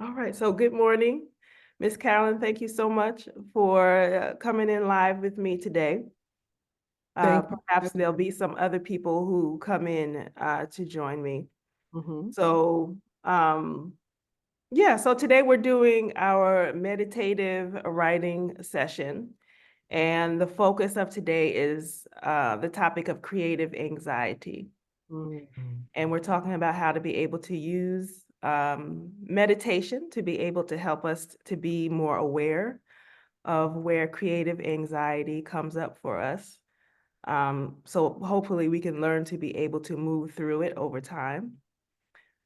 All right, so good morning, Miss Carolyn. Thank you so much for coming in live with me today. Thank you. Perhaps there'll be some other people who come in to join me. Mhm. So, yeah, so today we're doing our meditative writing session. And the focus of today is the topic of creative anxiety. Mhm. And we're talking about how to be able to use meditation to be able to help us to be more aware of where creative anxiety comes up for us. So hopefully we can learn to be able to move through it over time,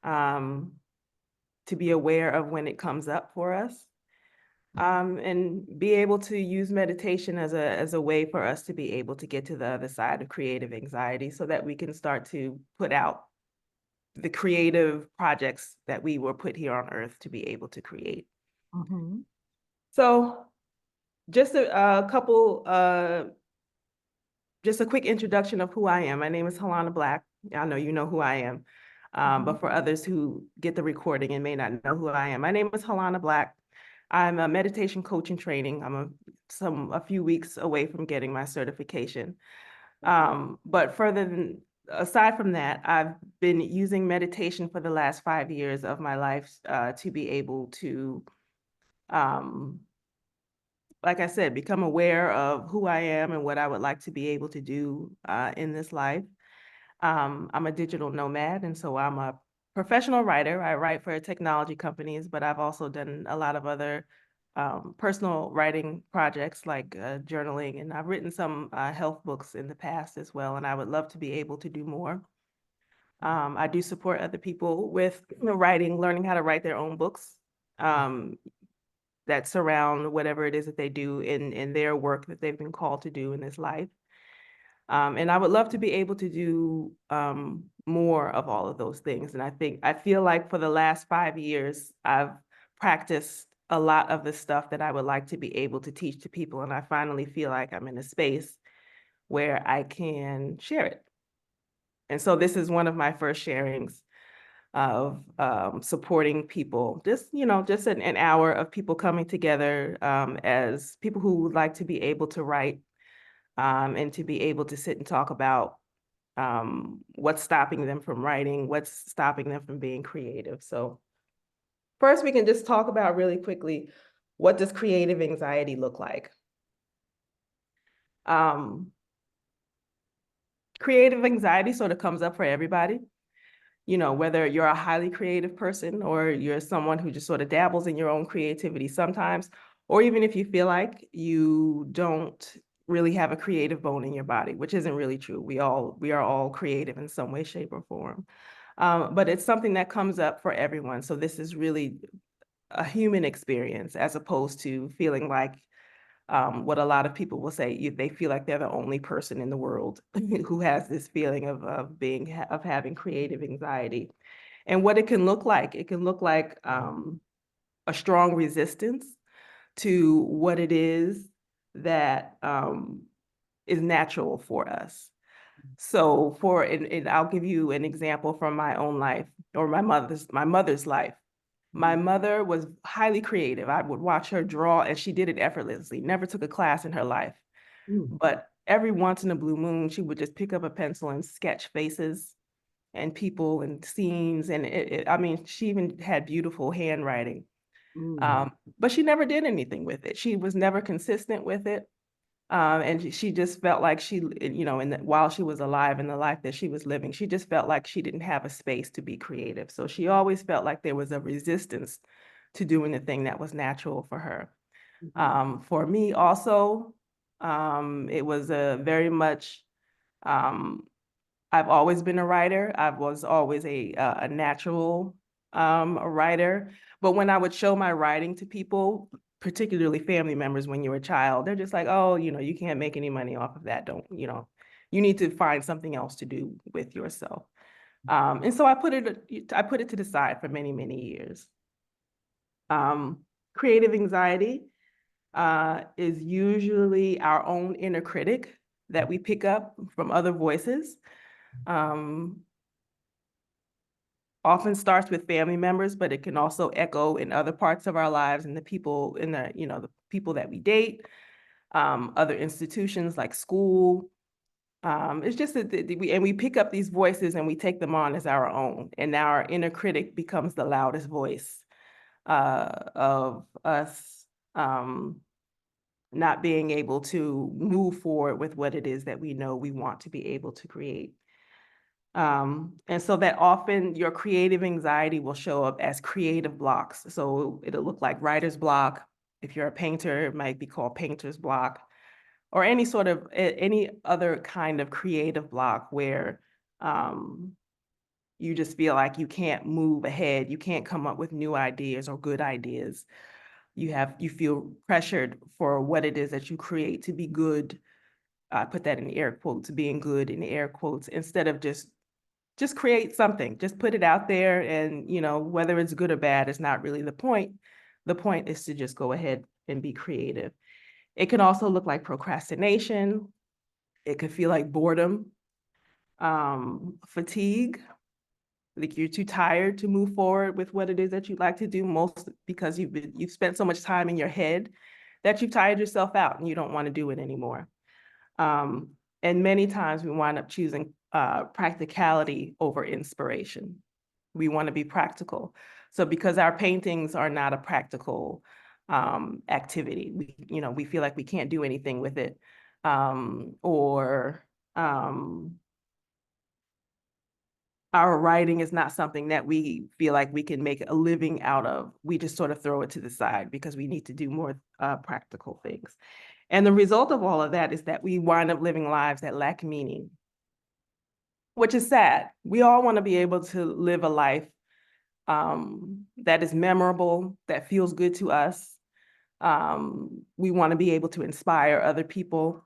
um, to be aware of when it comes up for us, and be able to use meditation as a way for us to be able to get to the other side of creative anxiety so that we can start to put out the creative projects that we were put here on earth to be able to create. Mhm. So just a couple, just a quick introduction of who I am. My name is Helena Black. I know you know who I am. But for others who get the recording and may not know who I am, my name is Helena Black. I'm a meditation coach in training. I'm a few weeks away from getting my certification. But aside from that, I've been using meditation for the last 5 years of my life to be able to, um, like I said, become aware of who I am and what I would like to be able to do in this life. I'm a digital nomad, and so I'm a professional writer. I write for technology companies, but I've also done a lot of other personal writing projects like journaling, and I've written some health books in the past as well, and I would love to be able to do more. I do support other people with writing, learning how to write their own books um, that surround whatever it is that they do in their work that they've been called to do in this life. And I would love to be able to do more of all of those things. And I feel like for the last 5 years, I've practiced a lot of the stuff that I would like to be able to teach to people. And I finally feel like I'm in a space where I can share it. And so this is one of my first sharings of supporting people, just an hour of people coming together as people who would like to be able to write and to be able to sit and talk about what's stopping them from writing, what's stopping them from being creative. So first, we can just talk about really quickly, what does creative anxiety look like? Um, Creative anxiety sort of comes up for everybody. Whether you're a highly creative person or you're someone who just sort of dabbles in your own creativity sometimes, or even if you feel like you don't really have a creative bone in your body, which isn't really true. We are all creative in some way, shape, or form. But it's something that comes up for everyone. So this is really a human experience as opposed to feeling like what a lot of people will say, they feel like they're the only person in the world who has this feeling of having creative anxiety. And what it can look like a strong resistance to what it is that is natural for us. So and I'll give you an example from my own life or my mother's life. My Mhm. mother was highly creative. I would watch her draw, and she did it effortlessly, never took a class in her life. Mm. But every once in a blue moon, she would just pick up a pencil and sketch faces and people and scenes. And I mean, she even had beautiful handwriting. Mm. But she never did anything with it. She was never consistent with it. And she just felt like while she was alive in the life that she was living, she just felt like she didn't have a space to be creative. So she always felt like there was a resistance to doing the thing that was natural for her. Mhm. For me also, it was a very much, um, I've always been a writer. I was always a natural writer. But when I would show my writing to people, particularly family members, when you're a child, they're just like, oh, you can't make any money off of that. You need to find something else to do with yourself. And so I put it to the side for many, many years. Um, Creative anxiety is usually our own inner critic that we pick up from other voices. Um, often starts with family members, but it can also echo in other parts of our lives and the people in the, the people that we date, other institutions like school. It's just that we pick up these voices and we take them on as our own. And now our inner critic becomes the loudest voice of us not being able to move forward with what it is that we know we want to be able to create. And so that often your creative anxiety will show up as creative blocks. So it'll look like writer's block. If you're a painter, it might be called painter's block, or any sort of any other kind of creative block where you just feel like you can't move ahead, you can't come up with new ideas or good ideas. You feel pressured for what it is that you create to be good. I put that in air quotes, being good in air quotes, instead of just create something, just put it out there, and whether it's good or bad is not really the point. The point is to just go ahead and be creative. It can also look like procrastination. It could feel like boredom, fatigue, like you're too tired to move forward with what it is that you'd like to do, most because you've spent so much time in your head that you've tired yourself out and you don't want to do it anymore. And many times we wind up choosing practicality over inspiration. We want to be practical. So because our paintings are not a practical activity, we feel like we can't do anything with it, or our writing is not something that we feel like we can make a living out of. We just sort of throw it to the side because we need to do more practical things. And the result of all of that is that we wind up living lives that lack meaning, which is sad. We all want to be able to live a life that is memorable, that feels good to us. We want to be able to inspire other people.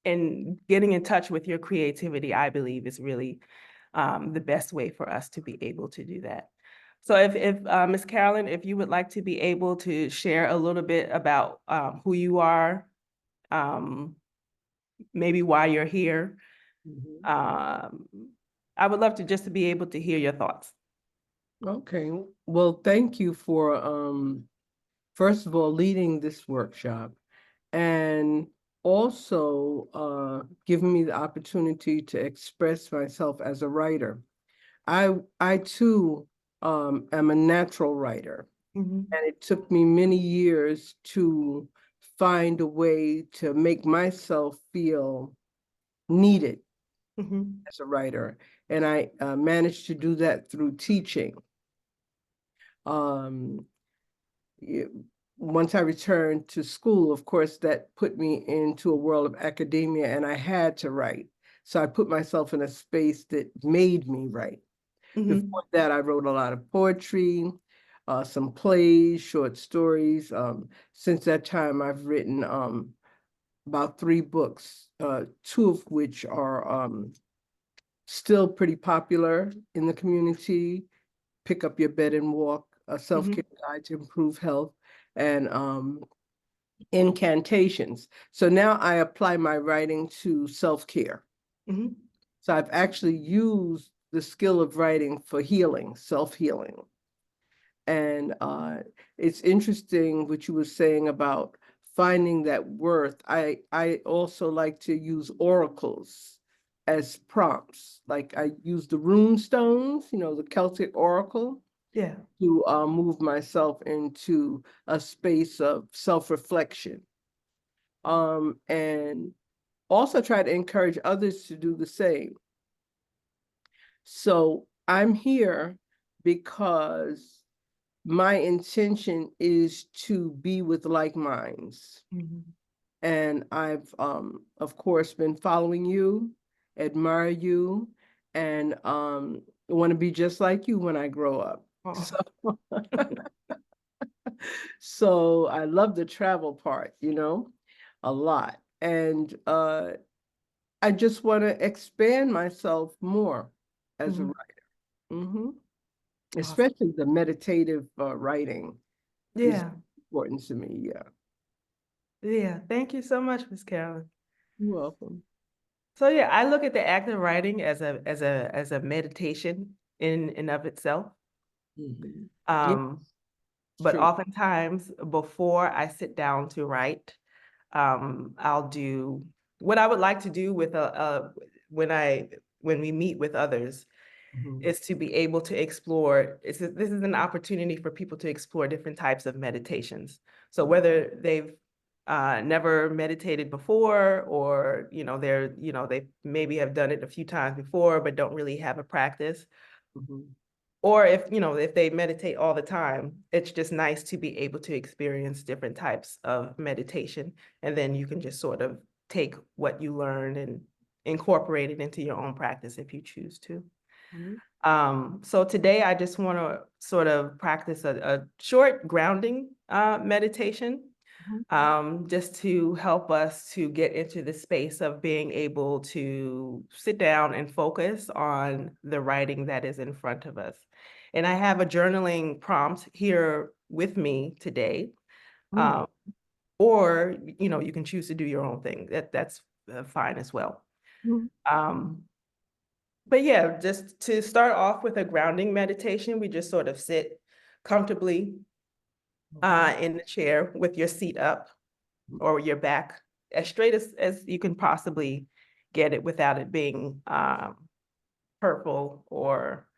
And getting in touch with your creativity, I believe, is really the best way for us to be able to do that. So if Ms. Carolyn, if you would like to be able to share a little bit about who you are, maybe why you're here, I would love to just to be able to hear your thoughts. Okay, well, thank you for, first of all, leading this workshop and also giving me the opportunity to express myself as a writer. I too am a natural writer, and it took me many years to find a way to make myself feel needed as a writer. And I managed to do that through teaching. Once I returned to school, of course, that put me into a world of academia, and I had to write. So I put myself in a space that made me write. Before that, I wrote a lot of poetry, some plays, short stories. Since that time, I've written about 3 books, 2 of which are still pretty popular in the community. Pick Up Your Bed and Walk, a self-care guide to improve health, and incantations. So now I apply my writing to self-care. So I've actually used the skill of writing for healing, self-healing. And it's interesting what you were saying about finding that worth. I also like to use oracles as prompts. Like I use the rune stones, the Celtic oracle, to move myself into a space of self-reflection. And also try to encourage others to do the same. So I'm here because my intention is to be with like minds. And I've, of course, been following you, admire you, and want to be just like you when I grow up. So, so I love the travel part, a lot. And I just want to expand myself more as a writer. Especially the meditative writing is important to me. Yeah, thank you so much, Ms. Carolyn. You're welcome. So yeah, I look at the act of writing as a meditation. in and of itself. Mhm. Um, but True. oftentimes before I sit down to write, I'll do what I would like to do with when we meet with others Mhm. is to be able to explore. This is an opportunity for people to explore different types of meditations. So whether they've never meditated before, or they maybe have done it a few times before but don't really have a practice, Mhm. or if they meditate all the time, it's just nice to be able to experience different types of meditation, and then you can just sort of take what you learn and incorporate it into your own practice if you choose to. Mhm. So today I just want to sort of practice a short grounding meditation, just to help us to get into the space of being able to sit down and focus on the writing that is in front of us. And I have a journaling prompt here with me today. Mhm. Or you can choose to do your own thing. That's fine as well. Mhm. Um, but yeah, just to start off with a grounding meditation, we just sort of sit comfortably in the chair with your seat up or your back as straight as you can possibly get it without it being hurtful or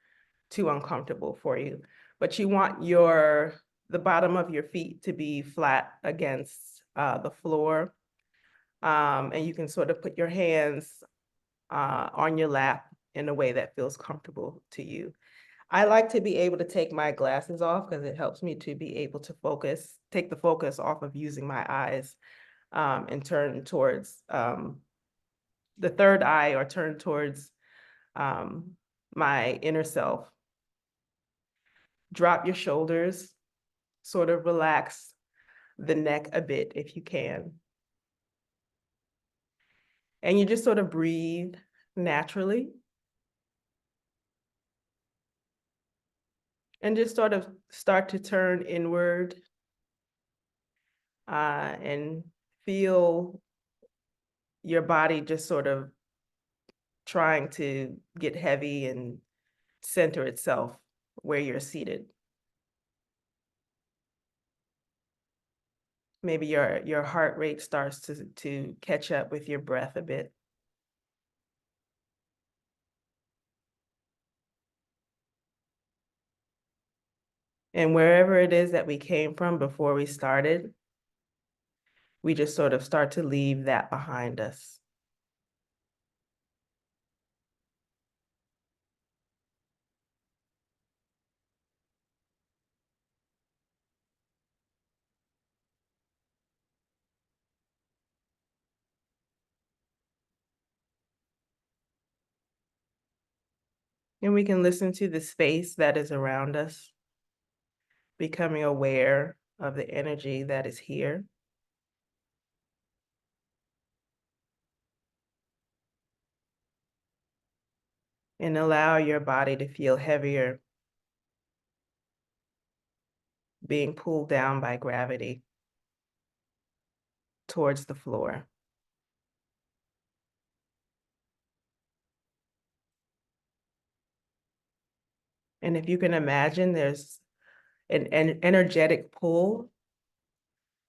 too uncomfortable for you. But you want the bottom of your feet to be flat against the floor. And you can sort of put your hands on your lap in a way that feels comfortable to you. I like to be able to take my glasses off because it helps me to be able to take the focus off of using my eyes, and turn towards the third eye, or turn towards um, my inner self. Drop your shoulders, sort of relax the neck a bit if you can. And you just sort of breathe naturally and just sort of start to turn inward, and feel your body just sort of trying to get heavy and center itself where you're seated. Maybe your heart rate starts to catch up with your breath a bit. And wherever it is that we came from before we started, we just sort of start to leave that behind us. And we can listen to the space that is around us, becoming aware of the energy that is here. And allow your body to feel heavier, being pulled down by gravity towards the floor. And if you can imagine, there's an energetic pull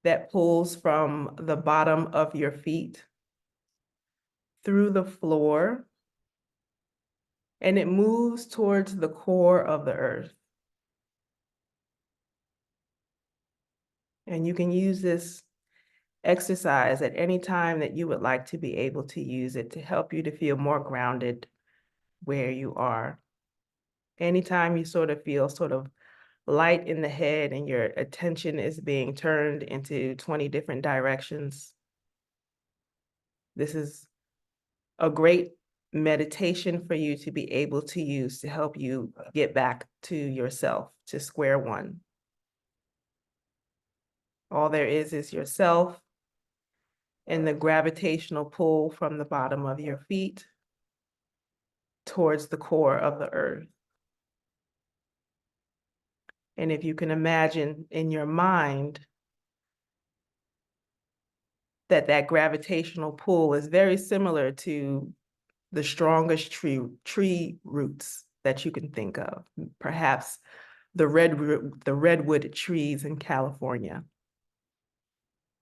that pulls from the bottom of your feet through the floor, and it moves towards the core of the earth. And you can use this exercise at any time that you would like to be able to use it to help you to feel more grounded where you are. Anytime you sort of feel sort of light in the head and your attention is being turned into 20 different directions, this is a great meditation for you to be able to use to help you get back to yourself, to square one. All there is yourself and the gravitational pull from the bottom of your feet towards the core of the earth. And if you can imagine in your mind that gravitational pull is very similar to the strongest tree roots that you can think of. Perhaps the redwood trees in California.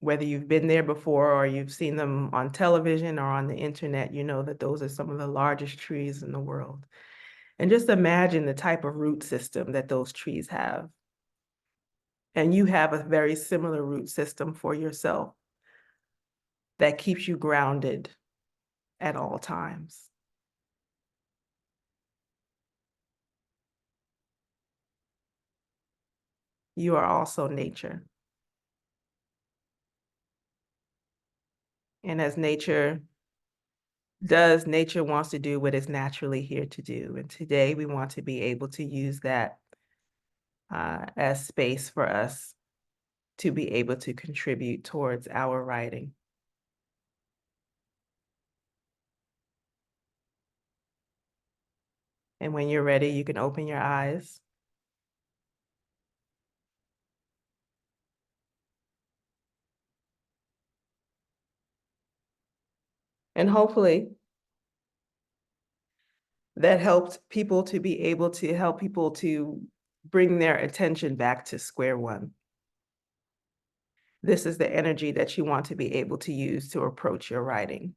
Whether you've been there before or you've seen them on television or on the internet, you know that those are some of the largest trees in the world. And just imagine the type of root system that those trees have. And you have a very similar root system for yourself that keeps you grounded at all times. You are also nature. And as nature does, nature wants to do what it's naturally here to do. And today we want to be able to use that as space for us to be able to contribute towards our writing. And when you're ready, you can open your eyes. And hopefully that helped people to be able to help people to bring their attention back to square one. This is the energy that you want to be able to use to approach your writing.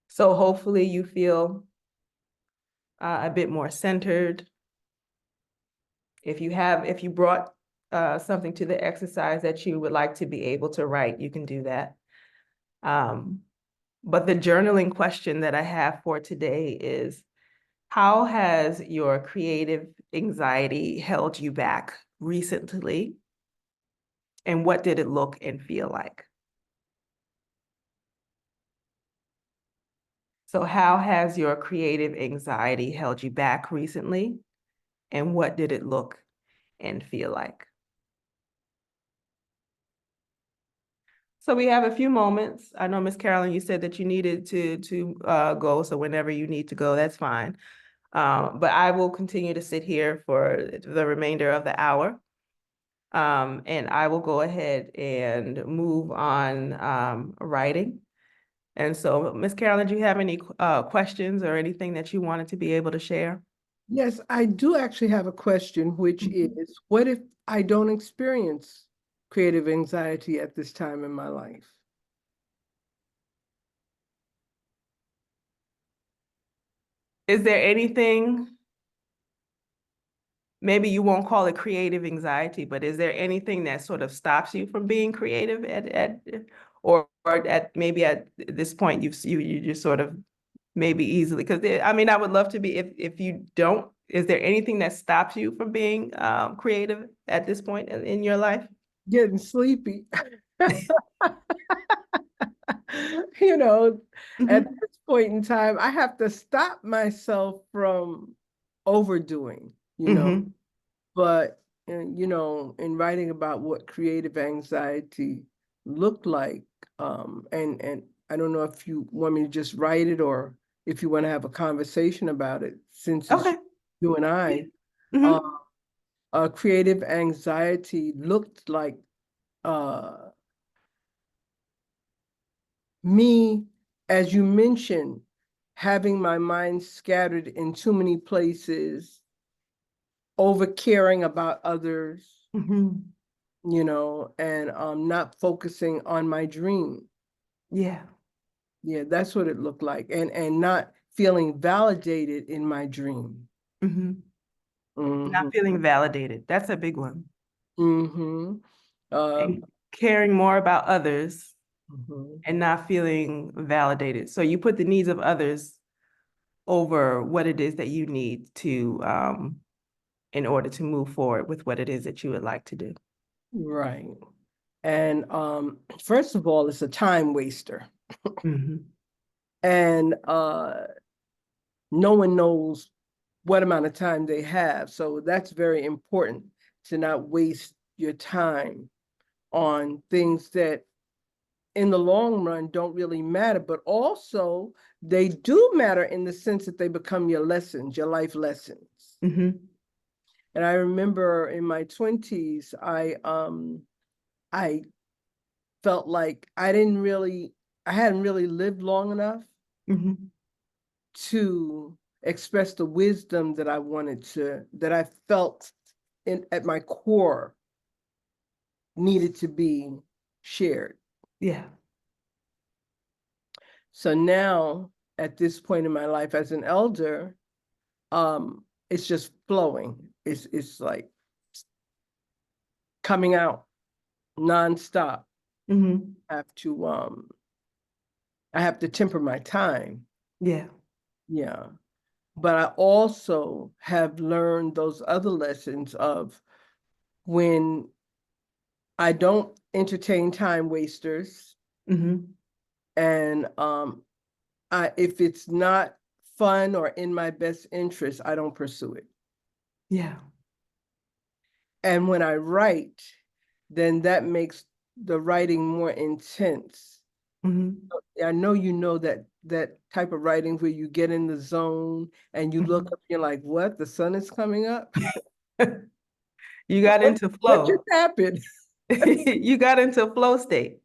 So hopefully you feel a bit more centered. If you brought something to the exercise that you would like to be able to write, you can do that. But the journaling question that I have for today is, how has your creative anxiety held you back recently? And what did it look and feel like? So how has your creative anxiety held you back recently? And what did it look and feel like? So we have a few moments. I know, Miss Carolyn, you said that you needed to go, so whenever you need to go, that's fine. But I will continue to sit here for the remainder of the hour. And I will go ahead and move on writing. And so, Miss Carolyn, do you have any questions or anything that you wanted to be able to share? Yes, I do actually have a question, which is, what if I don't experience creative anxiety at this time in my life? Is there anything, maybe you won't call it creative anxiety, but is there anything that sort of stops you from being creative or at maybe at this point you just sort of maybe easily, because I mean, I would love to be, if you don't, is there anything that stops you from being creative at this point in your life? Getting sleepy. You know, at Mhm. this point in time, I have to stop myself from overdoing, Mhm. but in writing about what creative anxiety looked like, and I don't know if you want me to just write it or if you want to have a conversation about it, since it's Okay. you and Yeah. I. Uh, Mhm. Creative anxiety looked like uh, me, as you mentioned, having my mind scattered in too many places, over caring about others, Mhm. and not focusing on my dream. Yeah. Yeah, that's what it looked like. And not feeling validated in my dream. Mhm. Not Mm-hmm. feeling validated. That's a big one. Mm-hmm. And caring more about others Mhm. and not feeling validated. So you put the needs of others over what it is that you need to in order to move forward with what it is that you would like to do. Right. And first of all, it's a time waster. Mhm. And no one knows what amount of time they have. So that's very important, to not waste your time on things that in the long run don't really matter, but also they do matter in the sense that they become your lessons, your life lessons. Mhm. And I remember in my 20s, I felt like I hadn't really lived long enough. Mhm. to express the wisdom that I wanted to, that I felt at my core needed to be shared. Yeah. So now, at this point in my life as an elder, it's just flowing. It's like coming out nonstop. Mm-hmm. I have to temper my time. Yeah. Yeah. But I also have learned those other lessons of when I don't entertain time wasters, Mm-hmm. and if it's not fun or in my best interest, I don't pursue it. Yeah. And when I write, then that makes the writing more intense. Mm-hmm. I know you know that type of writing where you get in the zone and you look Mm-hmm. up, you're like, what? The sun is coming up? You got What into what just flow. happened? You got into flow state.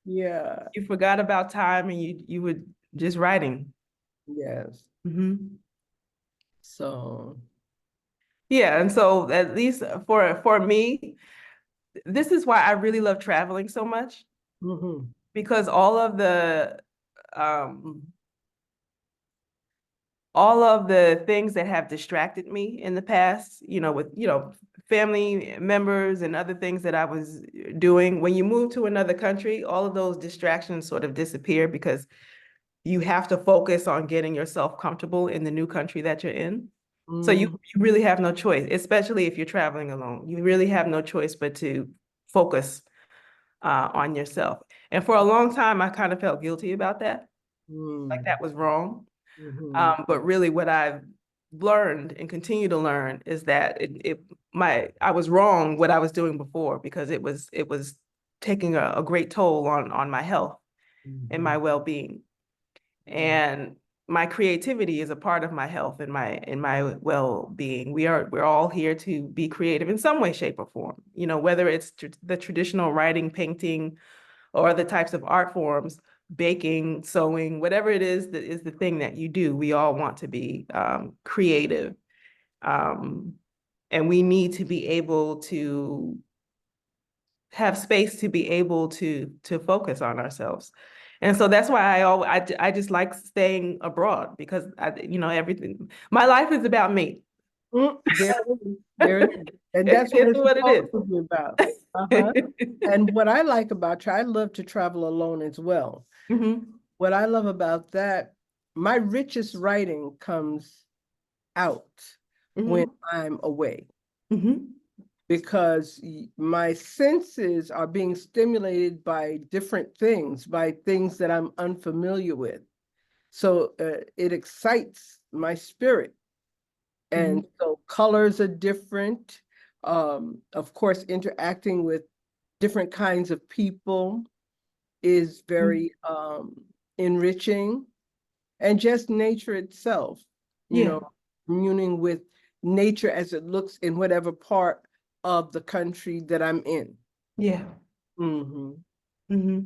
Yeah. You forgot about time and you were just writing. Yes. Mm-hmm. So. Yeah, and so at least for me, this is why I really love traveling so much, Mhm. because um all of the things that have distracted me in the past, with, family members and other things that I was doing, when you move to another country, all of those distractions sort of disappear because you have to focus on getting yourself comfortable in the new country that you're in. So you, Mm, you really have no choice, especially if you're traveling alone. You really have no choice but to focus on yourself. And for a long time, I kind of felt guilty about that, like mm, that was wrong. mhm, But really what I've learned and continue to learn is that I was wrong what I was doing before, because it was taking a great toll on my health and my mhm, well-being. mm, And my creativity is a part of my health and my well-being. We're all here to be creative in some way, shape, or form. Whether it's the traditional writing, painting, or the types of art forms, baking, sewing, whatever it is that is the thing that you do, we all want to be creative. Um, and we need to be able to have space to be able to focus on ourselves. And so that's why I just like staying abroad, because everything, my life is about me. There it is. There it is. And that's what It's it's what it supposed is. to be about. Uh-huh. And what I like about you, I love to travel alone as well. Hmm. What I love about that, my richest writing comes out when Hmm. I'm away, Hmm. because my senses are being stimulated by different things, by things that I'm unfamiliar with. So it excites my spirit. Hmm. And so colors are different. Of course, interacting with different kinds of people is very enriching, and just nature itself, you Yeah. know, communing with nature as it looks in whatever part of the country that I'm in. Yeah. Hmm. Hmm.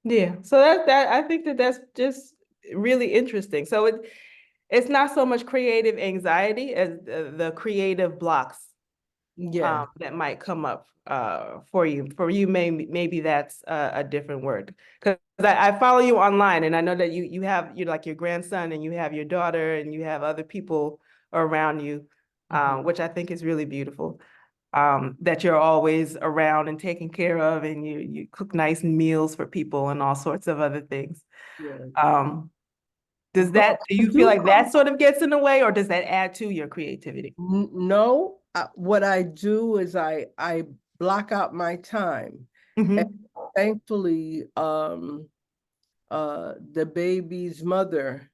Yeah. So that I think that's just really interesting. So it's not so much creative anxiety as the creative blocks Yeah. that might come up for you. For you, maybe that's a different word. Because I follow you online, and I know that you have like your grandson, and you have your daughter, and you have other people around you, Mhm. which I think is really beautiful. That you're always around and taking care of, and you cook nice meals for people and all sorts of other things. Yeah. Um, does But that, do I you feel do like that sort of gets in the way, or does that add to your creativity? No, what I do is I block out my time. And Hmm. thankfully, the baby's mother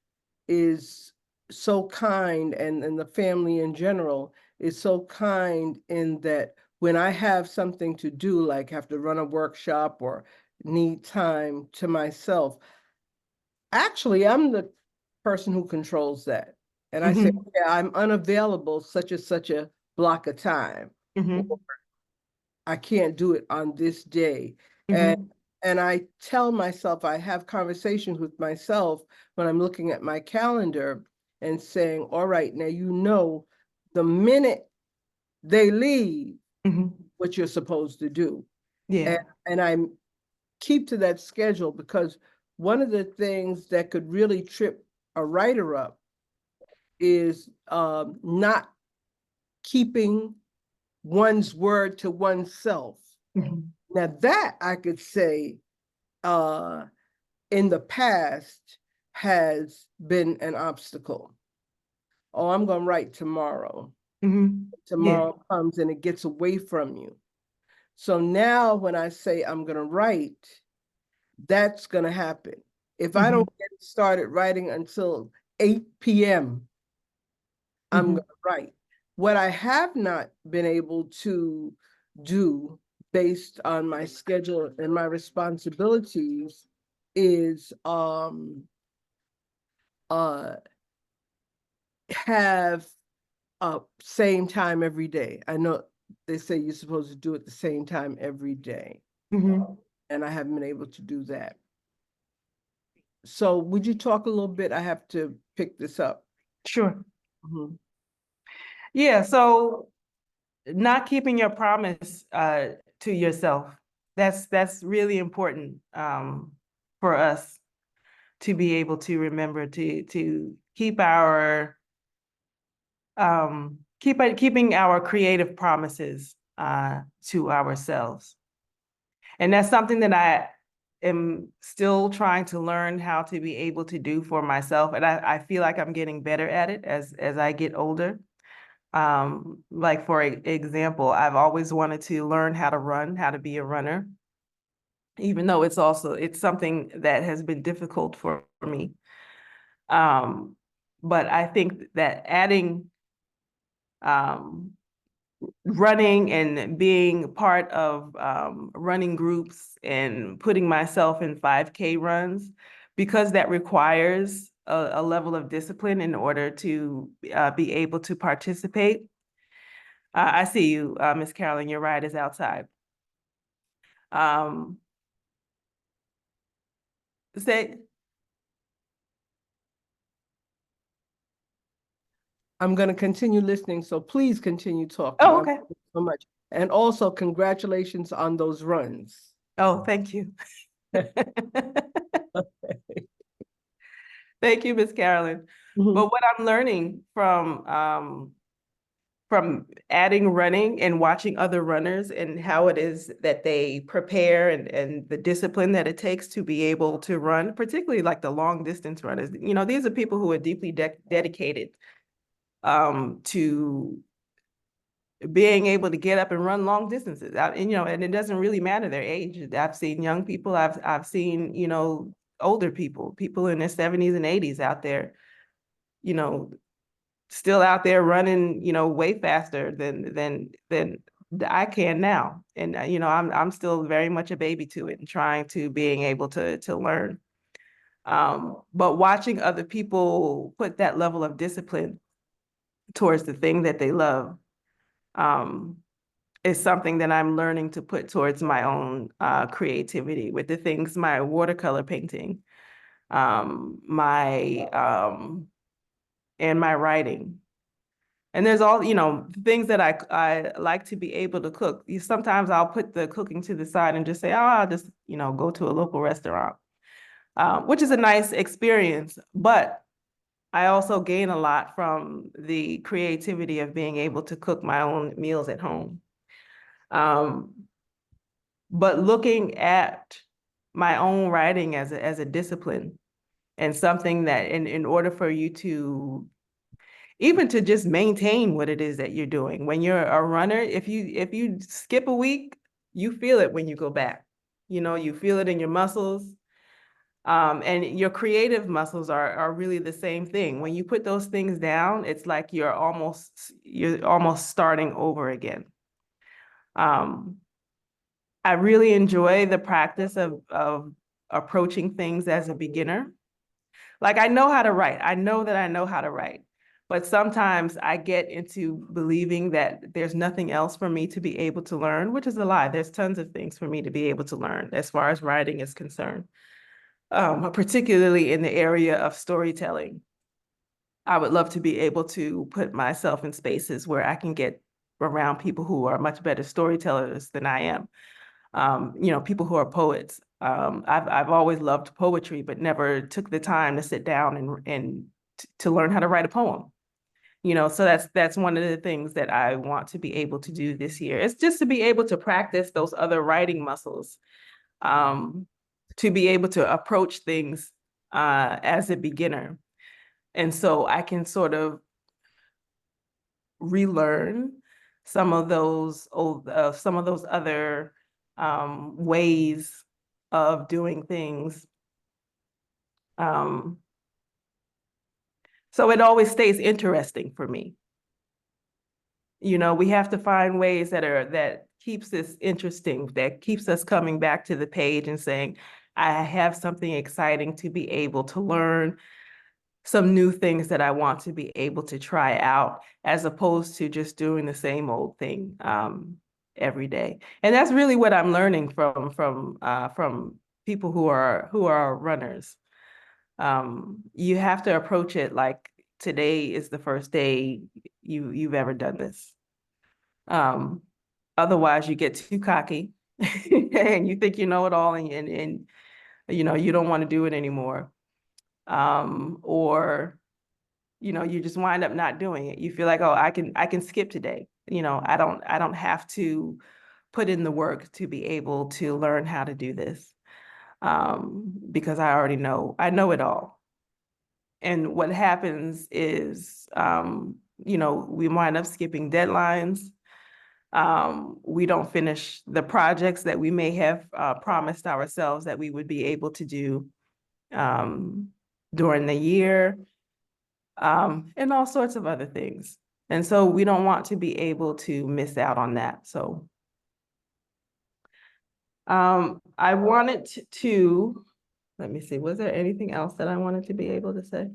is so kind, and the family in general is so kind, in that when I have something to do, like have to run a workshop or need time to myself, actually, I'm the person who controls that. And I say, Hmm. okay, I'm unavailable such and such a block of time, or Hmm. I can't do it on this day. And Hmm. And I tell myself, I have conversations with myself when I'm looking at my calendar and saying, all right, now you know the minute they leave, what you're supposed to do. Yeah. And I keep to that schedule, because one of the things that could really trip a writer up is not keeping one's word to oneself. Mhm. Now that I could say in the past has been an obstacle. Oh, I'm going to write tomorrow. Yeah. Tomorrow comes and it gets away from you. So now when I say I'm going to write, that's going to happen. If I don't get started writing until 8 p.m., I'm going to write. What I have not been able to do based on my schedule and my responsibilities is have same time every day. I know they say you're supposed to do it the same time every day, and I haven't been able to do that. So would you talk a little bit? I have to pick this up. Sure. Yeah, so not keeping your promise to yourself, that's really important for us to be able to remember to keep our keeping our creative promises to ourselves. And that's something that I am still trying to learn how to be able to do for myself. And I feel like I'm getting better at it as I get older. Like for example, I've always wanted to learn how to run, how to be a runner, even though it's something that has been difficult for me. But I think that adding um, running and being part of running groups and putting myself in 5K runs, because that requires a level of discipline in order to be able to participate. I see you, Miss Carolyn, your ride is outside. Um, say, I'm going to continue listening, so please continue talking. oh, okay. So much. And also congratulations on those runs. Oh, thank you. Thank you, Miss Carolyn. But what I'm learning from adding running and watching other runners and how it is that they prepare and the discipline that it takes to be able to run, particularly like the long distance runners. You know, these are people who are deeply dedicated to being able to get up and run long distances. And, you know, and it doesn't really matter their age. I've seen young people, I've seen, you know, older people in their 70s and 80s out there, you know, still out there running, you know, way faster than I can now. And you know, I'm still very much a baby to it and trying to being able to learn. But watching other people put that level of discipline towards the thing that they love is something that I'm learning to put towards my own creativity with the things, my watercolor painting, my and my writing. And there's all, you know, things that I like to be able to cook. Sometimes I'll put the cooking to the side and just say, oh, I'll just, you know, go to a local restaurant, which is a nice experience. But I also gain a lot from the creativity of being able to cook my own meals at home. But looking at my own writing as a discipline and something that in order for you to even to just maintain what it is that you're doing. When you're a runner, if you skip a week, you feel it when you go back. You know, you feel it in your muscles. And your creative muscles are really the same thing. When you put those things down, it's like you're almost starting over again. I really enjoy the practice of approaching things as a beginner. Like I know how to write. I know that I know how to write. But sometimes I get into believing that there's nothing else for me to be able to learn, which is a lie. There's tons of things for me to be able to learn as far as writing is concerned, particularly in the area of storytelling. I would love to be able to put myself in spaces where I can get around people who are much better storytellers than I am. People who are poets. I've always loved poetry, but never took the time to sit down and to learn how to write a poem. So that's one of the things that I want to be able to do this year. It's just to be able to practice those other writing muscles, to be able to approach things as a beginner. And so I can sort of relearn some of those other ways of doing things. So it always stays interesting for me. We have to find ways that keeps this interesting, that keeps us coming back to the page and saying, I have something exciting to be able to learn, some new things that I want to be able to try out, as opposed to just doing the same old thing every day. And that's really what I'm learning from people who are runners. You have to approach it like today is the first day you've ever done this. Otherwise, you get too cocky and you think you know it all, and you don't want to do it anymore. Or you just wind up not doing it. You feel like, oh, I can skip today. I don't have to put in the work to be able to learn how to do this, because I know it all. And what happens is, we wind up skipping deadlines. We don't finish the projects that we may have promised ourselves that we would be able to do during the year, and all sorts of other things. And so we don't want to be able to miss out on that. So I wanted to, let me see, was there anything else that I wanted to be able to say?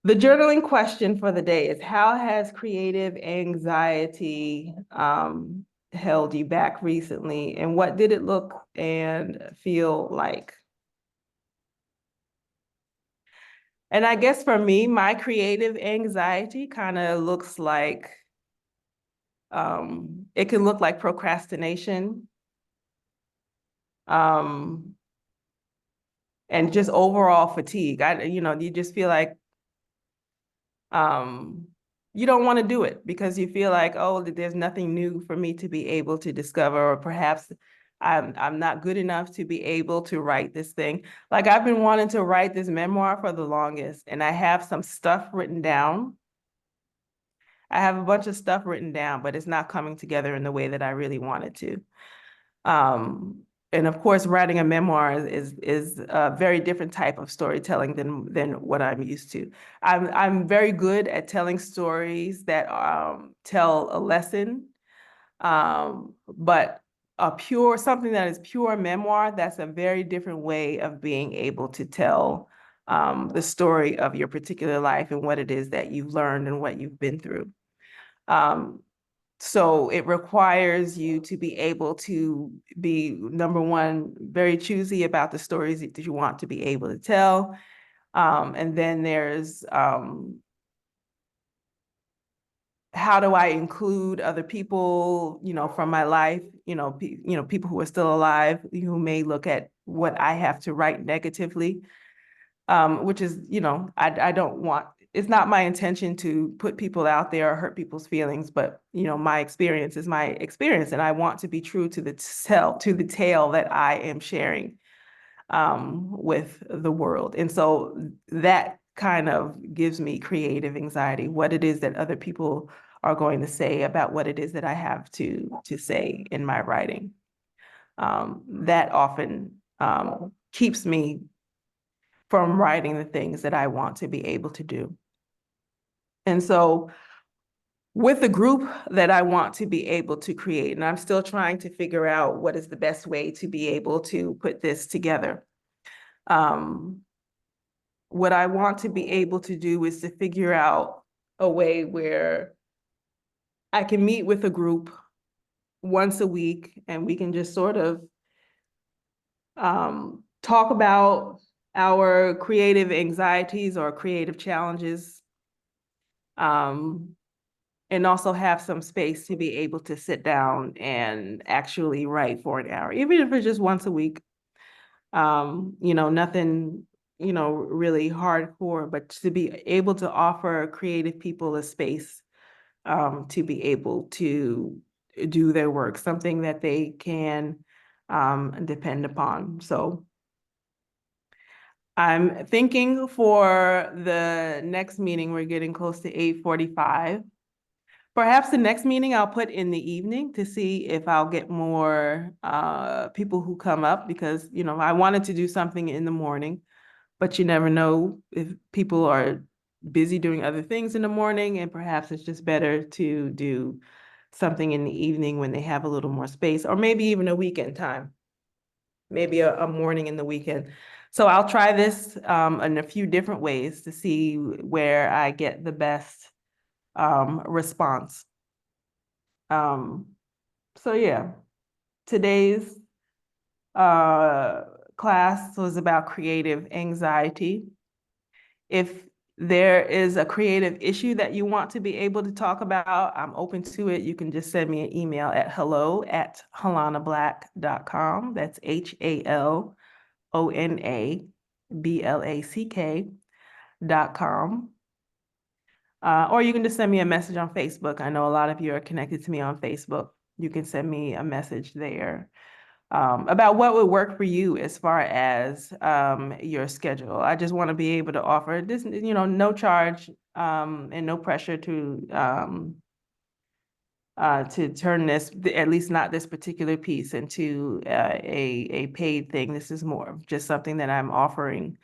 The journaling question for the day is, how has creative anxiety held you back recently, and what did it look and feel like? And I guess for me, my creative anxiety kind of looks like, it can look like procrastination, and just overall fatigue. You just feel like you don't want to do it because you feel like, oh, there's nothing new for me to be able to discover, or perhaps I'm not good enough to be able to write this thing. Like, I've been wanting to write this memoir for the longest, and I have some stuff written down. I have a bunch of stuff written down, but it's not coming together in the way that I really wanted to. And of course, writing a memoir is a very different type of storytelling than what I'm used to. I'm very good at telling stories that tell a lesson, but something that is pure memoir, that's a very different way of being able to tell the story of your particular life and what it is that you've learned and what you've been through. So it requires you to be able to be, number one, very choosy about the stories that you want to be able to tell. And then there's how do I include other people, from my life, people who are still alive, who may look at what I have to write negatively, which is, I don't want, it's not my intention to put people out there or hurt people's feelings, but my experience is my experience, and I want to be true to the tale that I am sharing with the world. And so that kind of gives me creative anxiety, what it is that other people are going to say about what it is that I have to say in my writing. That often keeps me from writing the things that I want to be able to do. And so with the group that I want to be able to create, and I'm still trying to figure out what is the best way to be able to put this together. what I want to be able to do is to figure out a way where I can meet with a group once a week and we can just sort of talk about our creative anxieties or creative challenges, and also have some space to be able to sit down and actually write for an hour, even if it's just once a week. Nothing, really hardcore, but to be able to offer creative people a space to be able to do their work, something that they can depend upon. So I'm thinking for the next meeting, we're getting close to 8:45. Perhaps the next meeting I'll put in the evening to see if I'll get more people who come up, because, I wanted to do something in the morning, but you never know if people are busy doing other things in the morning, and perhaps it's just better to do something in the evening when they have a little more space, or maybe even a weekend time, maybe a morning in the weekend. So I'll try this in a few different ways to see where I get the best response. So yeah, today's class was about creative anxiety. If there is a creative issue that you want to be able to talk about, I'm open to it. You can just send me an email at hello@halanablack.com. That's HALONABLACK.com. Or you can just send me a message on Facebook. I know a lot of you are connected to me on Facebook. You can send me a message there about what would work for you as far as your schedule. I just want to be able to offer this, no charge and no pressure to turn this, at least not this particular piece, into a paid thing. This is more of just something that I'm offering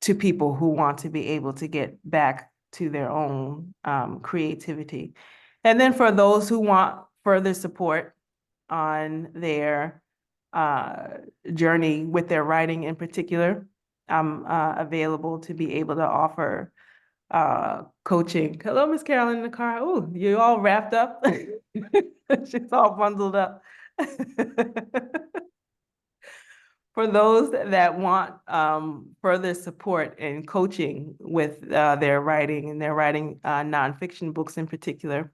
to people who want to be able to get back to their own creativity. And then for those who want further support on their journey with their writing in particular, I'm available to be able to offer coaching. Hello, Miss Carolyn in the car. Oh, you all wrapped up? She's all bundled up. For those that want further support and coaching with their writing, and their writing nonfiction books in particular,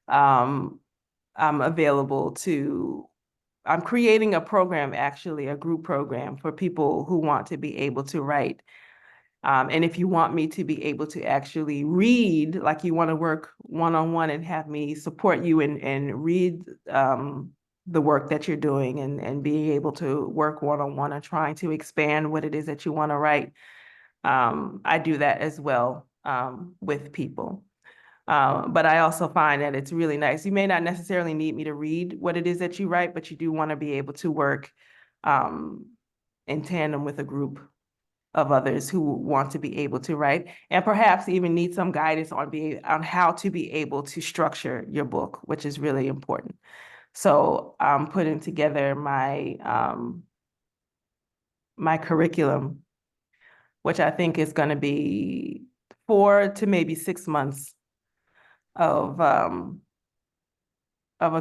I'm available to, I'm creating a program, actually, a group program for people who want to be able to write. And if you want me to be able to actually read, like you want to work one-on-one and have me support you and read the work that you're doing, and being able to work one-on-one and trying to expand what it is that you want to write, I do that as well with people. But I also find that it's really nice. You may not necessarily need me to read what it is that you write, but you do want to be able to work in tandem with a group of others who want to be able to write, and perhaps even need some guidance on how to be able to structure your book, which is really important. So I'm putting together my my curriculum, which I think is going to be 4 to maybe 6 months of a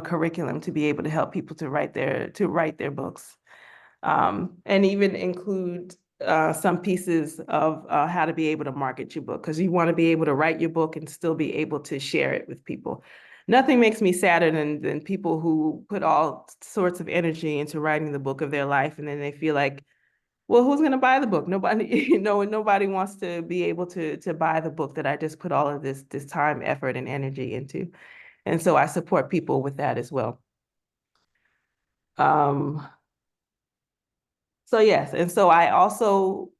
curriculum to be able to help people to write their books, and even include some pieces of how to be able to market your book, because you want to be able to write your book and still be able to share it with people. Nothing makes me sadder than people who put all sorts of energy into writing the book of their life, and then they feel like, well, who's going to buy the book? Nobody, nobody wants to be able to buy the book that I just put all of this time, effort, and energy into. And so I support people with that as well. So yes, and so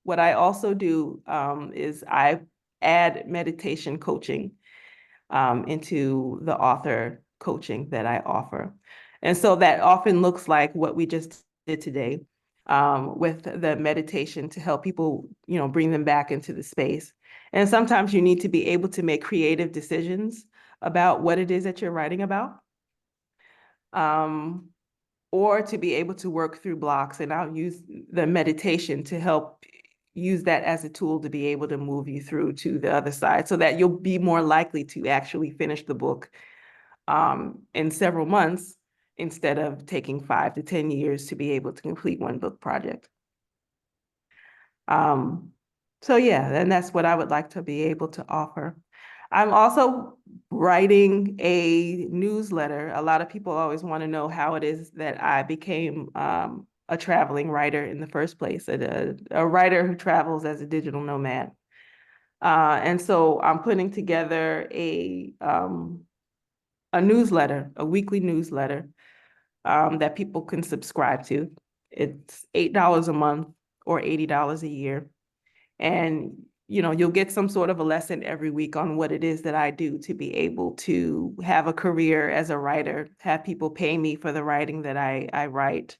what I also do is I add meditation coaching into the author coaching that I offer. And so that often looks like what we just did today, with the meditation to help people, bring them back into the space. And sometimes you need to be able to make creative decisions about what it is that you're writing about. or to be able to work through blocks. And I'll use the meditation to help use that as a tool to be able to move you through to the other side so that you'll be more likely to actually finish the book in several months instead of taking 5 to 10 years to be able to complete one book project. So yeah, and that's what I would like to be able to offer. I'm also writing a newsletter. A lot of people always want to know how it is that I became a traveling writer in the first place, a writer who travels as a digital nomad. And so I'm putting together a newsletter, a weekly newsletter that people can subscribe to. It's $8 a month or $80 a year. And you'll get some sort of a lesson every week on what it is that I do to be able to have a career as a writer, have people pay me for the writing that I write.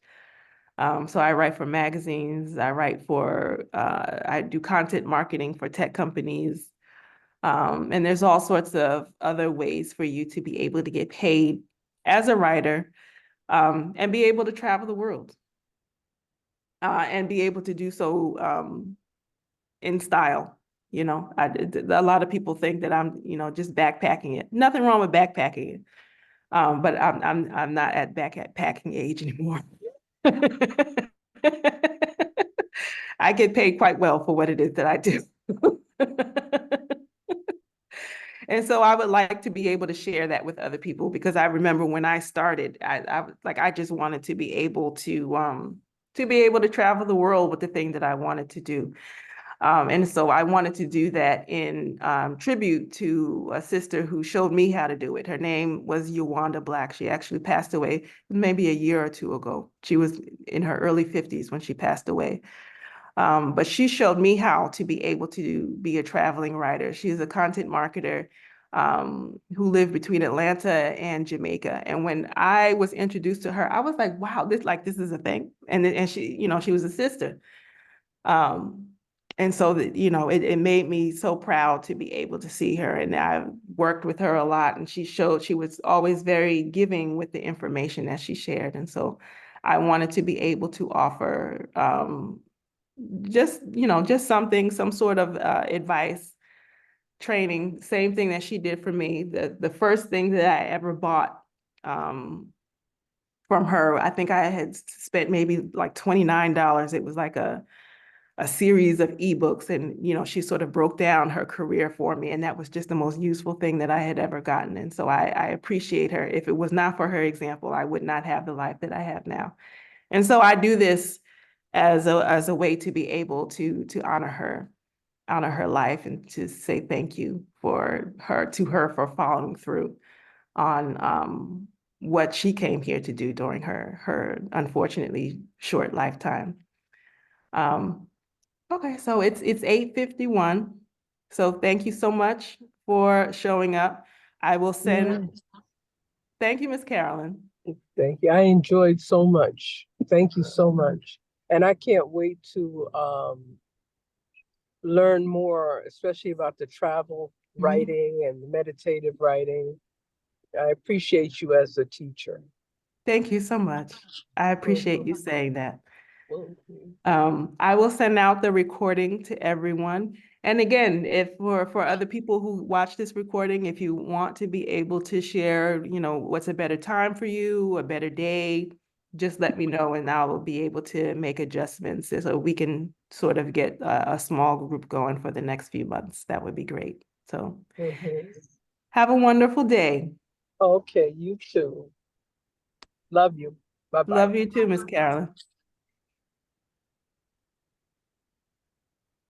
So I write for magazines, I do content marketing for tech companies. And there's all sorts of other ways for you to be able to get paid as a writer, and be able to travel the world, and be able to do so in style. A lot of people think that I'm, just backpacking it. Nothing wrong with backpacking it. But I'm not at backpacking age anymore. I get paid quite well for what it is that I do. And so I would like to be able to share that with other people, because I remember when I started, I just wanted to be able to travel the world with the thing that I wanted to do. And so I wanted to do that in tribute to a sister who showed me how to do it. Her name was Yawanda Black. She actually passed away maybe a year or two ago. She was in her early 50s when she passed away. But she showed me how to be able to be a traveling writer. She's a content marketer who lived between Atlanta and Jamaica. And when I was introduced to her, I was like, wow, this is a thing. And she was a sister. And so that, it made me so proud to be able to see her. And I worked with her a lot, and she was always very giving with the information that she shared. And so I wanted to be able to offer just some sort of advice, training, same thing that she did for me. The first thing that I ever bought from her, I think I had spent maybe like $29. It was like a series of ebooks, and she sort of broke down her career for me, and that was just the most useful thing that I had ever gotten. And so I appreciate her. If it was not for her example, I would not have the life that I have now. And so I do this as a way to be able to honor her life, and to say thank you for following through on what she came here to do during her unfortunately short lifetime. Okay, so it's 8:51. So thank you so much for showing up. I will send. Thank you, Miss Carolyn. Thank you. I enjoyed so much. Thank you so much. And I can't wait to learn more, especially about the travel writing and the meditative writing. I appreciate you as a teacher. Thank you so much. I appreciate you saying that. Mhm. I will send out the recording to everyone. And again, if for other people who watch this recording, if you want to be able to share, what's a better time for you, a better day, just let me know, and I will be able to make adjustments so we can sort of get a small group going for the next few months. That would be great. So have a wonderful day. Okay, you too. Love you. Bye-bye. Love you too, Miss Carolyn.